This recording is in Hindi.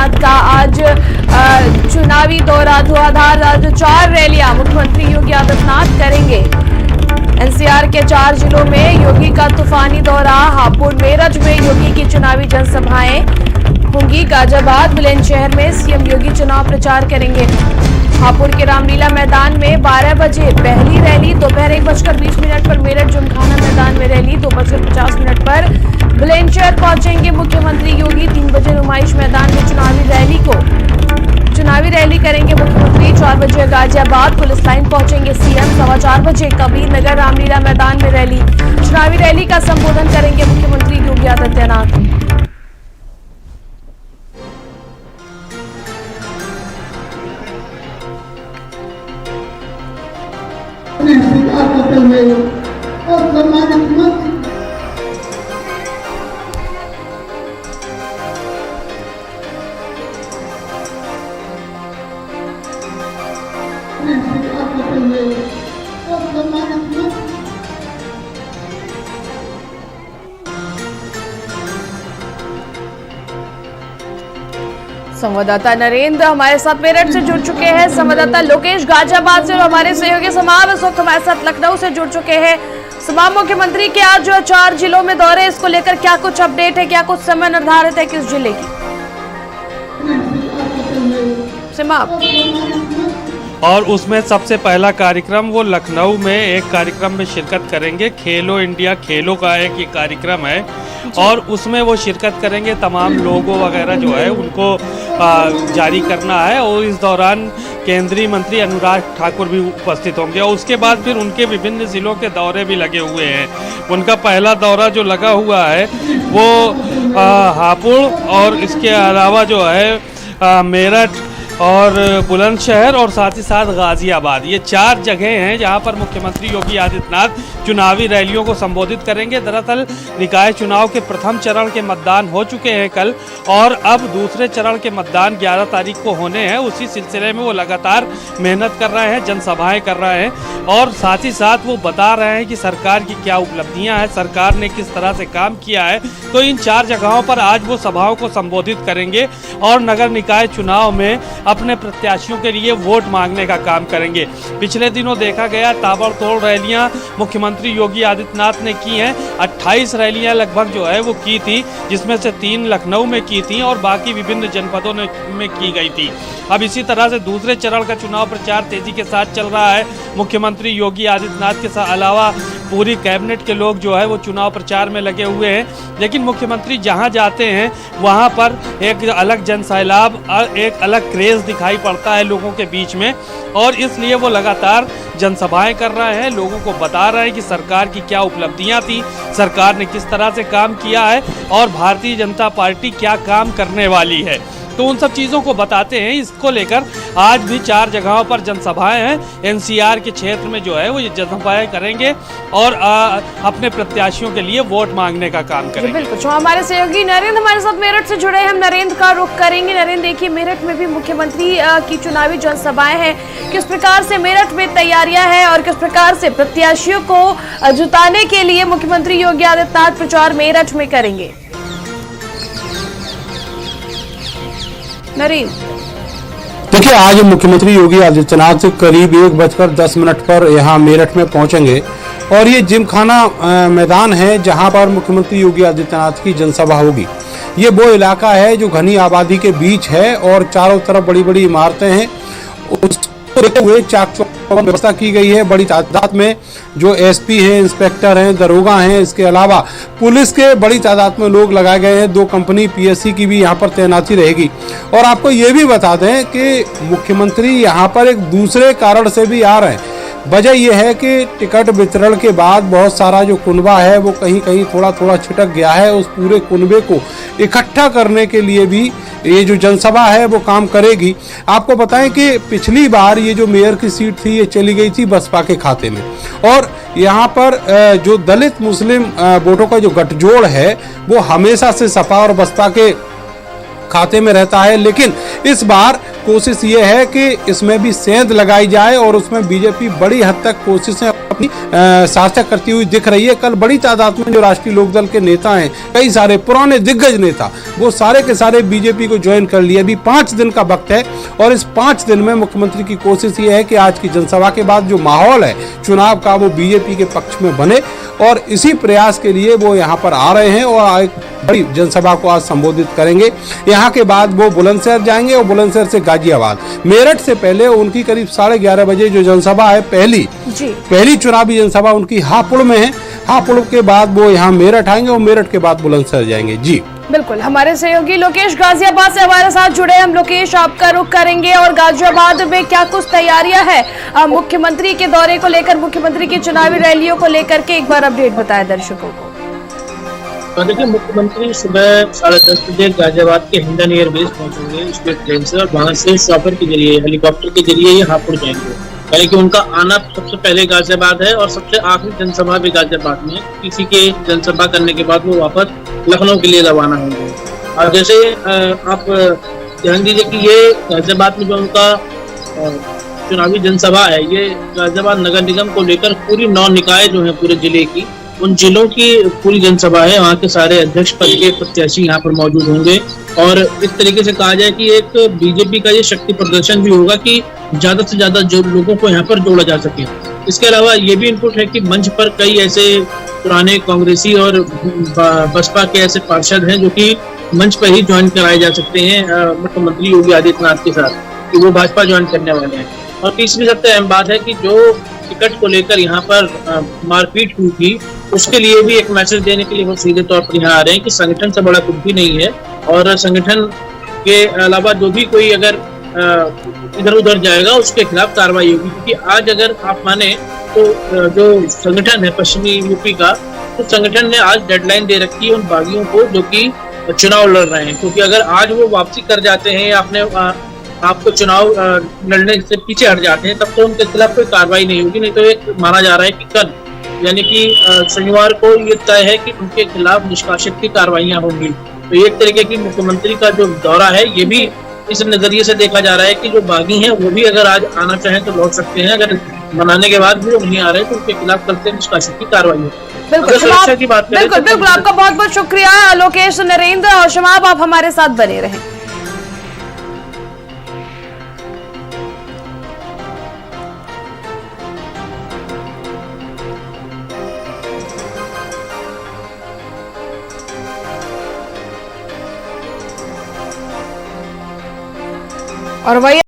आदित्यनाथ का आज चुनावी दौरा। धुआंधार आज 4 रैलियां मुख्यमंत्री योगी आदित्यनाथ करेंगे। एनसीआर के 4 जिलों में योगी का तूफानी दौरा। हापुड़, मेरठ में योगी की चुनावी जनसभाएं होंगी। गाजियाबाद, बुलंदशहर में सीएम योगी चुनाव प्रचार करेंगे। हापुड़ के रामलीला मैदान में 12 बजे पहली रैली। दोपहर 1:20 पर मेरठ जिमखाना मैदान में रैली। 2:50 पर बुलंदशहर पहुंचेंगे मुख्यमंत्री योगी। 3 बजे नुमाइश मैदान में चुनावी रैली करेंगे मुख्यमंत्री। 4 बजे गाजियाबाद पुलिस लाइन पहुंचेंगे सीएम। 4:15 बजे कबीर नगर रामलीला मैदान में रैली। चुनावी रैली का संबोधन करेंगे मुख्यमंत्री योगी आदित्यनाथ। स्वीकार करते हुए और सम्मानित मंत्री स्वीकार करते हुए और सम्मानित मंत्री संवाददाता नरेंद्र हमारे साथ मेरठ से जुड़ चुके हैं। संवाददाता लोकेश गाजियाबाद से और हमारे सहयोगी समाम इस वक्त हमारे साथ लखनऊ से जुड़ चुके हैं। समाम मुख्यमंत्री के आज जो 4 जिलों में दौरे, इसको लेकर क्या कुछ अपडेट है, क्या कुछ समय निर्धारित है किस जिले की? समाम और उसमें सबसे पहला कार्यक्रम वो लखनऊ में एक कार्यक्रम में शिरकत करेंगे। खेलो इंडिया खेलो का एक ये कार्यक्रम है और उसमें वो शिरकत करेंगे। तमाम लोगो वगैरह जो है उनको जारी करना है और इस दौरान केंद्रीय मंत्री अनुराग ठाकुर भी उपस्थित होंगे और उसके बाद फिर उनके विभिन्न जिलों के दौरे भी लगे हुए हैं। उनका पहला दौरा जो लगा हुआ है वो हापुड़ और इसके अलावा जो है मेरठ और बुलंदशहर और साथ ही साथ गाजियाबाद, ये 4 जगह हैं जहां पर मुख्यमंत्री योगी आदित्यनाथ चुनावी रैलियों को संबोधित करेंगे। दरअसल निकाय चुनाव के प्रथम चरण के मतदान हो चुके हैं कल और अब दूसरे चरण के मतदान 11 तारीख को होने हैं। उसी सिलसिले में वो लगातार मेहनत कर रहे हैं, जनसभाएं कर रहे हैं और साथ ही साथ वो बता रहे हैं कि सरकार की क्या उपलब्धियां हैं, सरकार ने किस तरह से काम किया है। तो इन 4 जगहों पर आज वो सभाओं को संबोधित करेंगे और नगर निकाय चुनाव में अपने प्रत्याशियों के लिए वोट मांगने का काम करेंगे। पिछले दिनों देखा गया ताबड़तोड़ रैलियां मुख्यमंत्री योगी आदित्यनाथ ने की हैं। 28 रैलियां लगभग जो है वो की थी, जिसमें से 3 लखनऊ में की थी और बाकी विभिन्न जनपदों में की गई थी। अब इसी तरह से दूसरे चरण का चुनाव प्रचार तेजी के साथ चल रहा है। मुख्यमंत्री योगी आदित्यनाथ के अलावा पूरी कैबिनेट के लोग जो है वो चुनाव प्रचार में लगे हुए हैं। लेकिन मुख्यमंत्री जहां जाते हैं वहां पर एक अलग जनसैलाब, एक अलग क्रेज दिखाई पड़ता है लोगों के बीच में और इसलिए वो लगातार जनसभाएं कर रहे हैं, लोगों को बता रहे हैं कि सरकार की क्या उपलब्धियां थी, सरकार ने किस तरह से काम किया है और भारतीय जनता पार्टी क्या काम करने वाली है। तो उन सब चीज़ों को बताते हैं। इसको लेकर आज भी 4 जगहों पर जनसभाएं हैं। एनसीआर के क्षेत्र में जो है वो ये जनसभाएं करेंगे और अपने प्रत्याशियों के लिए वोट मांगने का काम करेंगे। बिल्कुल, जो हमारे सहयोगी नरेंद्र हमारे साथ मेरठ से जुड़े हैं, हम नरेंद्र का रुख करेंगे। नरेंद्र, देखिए मेरठ में भी मुख्यमंत्री की चुनावी जनसभाएं हैं, किस प्रकार से मेरठ में तैयारियां हैं और किस प्रकार से प्रत्याशियों को जुटाने के लिए मुख्यमंत्री योगी आदित्यनाथ प्रचार मेरठ में करेंगे? देखिए, आज मुख्यमंत्री योगी आदित्यनाथ करीब 1:10 पर यहाँ मेरठ में पहुंचेंगे और ये जिमखाना मैदान है जहां पर मुख्यमंत्री योगी आदित्यनाथ की जनसभा होगी। ये वो इलाका है जो घनी आबादी के बीच है और चारों तरफ बड़ी बड़ी इमारतें हैं। उसको देखते हुए चाक चौबंद व्यवस्था की गई है। बड़ी तादाद में जो एसपी हैं, इंस्पेक्टर हैं, दरोगा हैं, इसके अलावा पुलिस के बड़ी तादाद में लोग लगाए गए हैं। 2 कंपनी पीएससी की भी यहाँ पर तैनाती रहेगी। और आपको ये भी बता दें कि मुख्यमंत्री यहाँ पर एक दूसरे कारण से भी आ रहे हैं। वजह यह है कि टिकट वितरण के बाद बहुत सारा जो कुनबा है वो कहीं कहीं थोड़ा थोड़ा छिटक गया है। उस पूरे कुनबे को इकट्ठा करने के लिए भी ये जो जनसभा है वो काम करेगी। आपको बताएं कि पिछली बार ये जो मेयर की सीट थी ये चली गई थी बसपा के खाते में और यहाँ पर जो दलित मुस्लिम वोटों का जो गठजोड़ है वो हमेशा से सपा और बसपा के खाते में रहता है। लेकिन इस बार कोशिश ये है कि इसमें भी सेंध लगाई जाए और उसमें बीजेपी बड़ी हद तक कोशिशें अपनी सार्थक करती हुई दिख रही है। कल बड़ी तादाद में जो राष्ट्रीय लोकदल के नेता हैं, कई सारे पुराने दिग्गज नेता, वो सारे के सारे बीजेपी को ज्वाइन कर लिए। अभी 5 दिन का वक्त है और इस 5 दिन में मुख्यमंत्री की कोशिश ये है कि आज की जनसभा के बाद जो माहौल है चुनाव का, वो बीजेपी के पक्ष में बने और इसी प्रयास के लिए वो यहाँ पर आ रहे हैं और एक बड़ी जनसभा को आज संबोधित करेंगे। यहाँ के बाद वो बुलंदशहर जाएंगे और बुलंदशहर से गाजियाबाद। मेरठ से पहले उनकी करीब 11:30 बजे जो जनसभा है, पहली चुनावी जनसभा उनकी हापुड़ में है। हापुड़ के बाद वो यहाँ मेरठ आएंगे और मेरठ के बाद बुलंदशहर जाएंगे। जी बिल्कुल, हमारे सहयोगी लोकेश गाजियाबाद से हमारे साथ जुड़े हैं। हम लोकेश, आपका रुख करेंगे और गाजियाबाद में क्या कुछ तैयारियां हैं मुख्यमंत्री के दौरे को लेकर, मुख्यमंत्री की चुनावी रैलियों को लेकर के एक बार अपडेट बताएं दर्शकों को। तो देखिए, मुख्यमंत्री सुबह 10:30 बजे गाजियाबाद के हिंडन एयरबेस पहुंचेंगे स्टेट ट्रेन से और वहां से शॉपर के जरिए, हेलीकॉप्टर के जरिए ये हापुड़ जाएंगे। यानी कि उनका आना सबसे पहले गाजियाबाद है और सबसे आखिरी जनसभा भी गाजियाबाद में। किसी के जनसभा करने के बाद वो वापस लखनऊ के लिए रवाना होंगे। और जैसे आप ध्यान दीजिए कि ये गाजियाबाद में जो उनका चुनावी जनसभा है, ये गाजियाबाद नगर निगम को लेकर पूरी 9 निकाय जो है पूरे जिले की, उन जिलों की पूरी जनसभा है। वहाँ के सारे अध्यक्ष पद के प्रत्याशी यहाँ पर मौजूद होंगे और इस तरीके से कहा जाए कि एक बीजेपी का ये शक्ति प्रदर्शन भी होगा कि ज्यादा से ज्यादा जो लोगों को यहाँ पर जोड़ा जा सके। इसके अलावा ये भी इनपुट है कि मंच पर कई ऐसे पुराने कांग्रेसी और बसपा के ऐसे पार्षद हैं जो कि मंच पर ही ज्वाइन कराए जा सकते हैं मुख्यमंत्री योगी आदित्यनाथ के साथ, कि वो भाजपा ज्वाइन करने वाले हैं। और तीसरी सबसे अहम बात है कि जो टिकट को लेकर यहाँ पर मारपीट हुई थी, उसके लिए भी एक मैसेज देने के लिए वो सीधे तौर पर यहाँ आ रहे हैं कि संगठन से बड़ा कुछ भी नहीं है और संगठन के अलावा जो भी कोई अगर इधर उधर जाएगा उसके खिलाफ कार्रवाई होगी। क्योंकि आज अगर आप माने तो जो संगठन है पश्चिमी यूपी का, तो संगठन ने आज डेडलाइन दे रखी है उन बागियों को जो कि चुनाव लड़ रहे हैं। क्योंकि अगर आज वो वापसी कर जाते हैं या अपने आपको चुनाव लड़ने से पीछे हट जाते हैं, तब तो उनके खिलाफ कोई कार्रवाई नहीं होगी। नहीं तो एक माना जा रहा है कि कल यानी कि शनिवार को ये तय है कि उनके खिलाफ निष्कासित की कार्रवाइयां होंगी। तो एक तरीके की मुख्यमंत्री का जो दौरा है, ये भी इस नजरिए से देखा जा रहा है कि जो बागी हैं वो भी अगर आज आना चाहें तो लौट सकते हैं। अगर मनाने के बाद भी वो नहीं आ रहे तो उनके खिलाफ कल से निष्कासित की कार्रवाई होगी। बिल्कुल, आपका बहुत बहुत शुक्रिया लोकेश, नरेंद्र और शमाब, आप हमारे साथ बने रहें। और वही